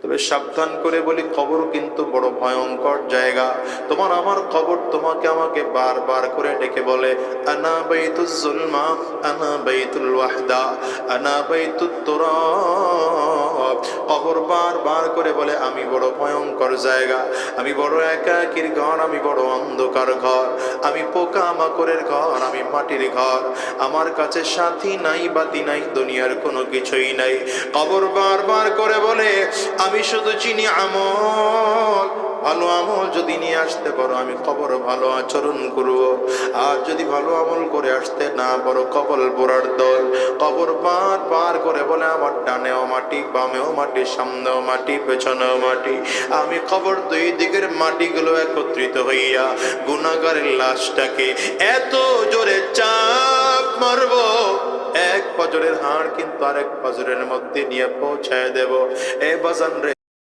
তবে সাবধান করে বলি, কবর কিন্তু বড় ভয়ঙ্কর জায়গা। তোমার আমার কবর তোমাকে আমাকে বারবার করে ডেকে বলে, আনা বাইতুজ জুলমা, আনা বাইতুল ওয়াহদা, আনা বাইতুত তুরাব। কবর বারবার করে বলে, আমি বড় ভয়ঙ্কর জায়গা, আমি বড় একাকির ঘর, আমি বড় অন্ধকার ঘর, আমি পোকা মাকড়ের ঘর, আমি মাটির ঘর, আমার কাছে সাথী নাই, বাতি নাই, দুনিয়ার কোনো কিছুই নাই। কবর বারবার করে বলে, আমি শুধু চিনি আমল, ভালো আমল যদি নিয়ে আসতে পারো আমি কবর ভালো আচরণ করব, আর যদি ভালো আমল করে আসতে না পারো কবর পোড়ার দল। কবর বারবার করে বলে, আমার ডানেও মাটি, বামেও মাটি, সামনেও মাটি, পেছনেও মাটি, আমি কবর দুই দিকের মাটিগুলো একত্রিত হইয়া গুনাহগারের লাশটাকে এত জোরে চাপ মারবো, এক ফজরের হাড় কিন্তু আরেক ফজরের মধ্যে নিয়ে পৌঁছায় দেব। এ বাজান রে,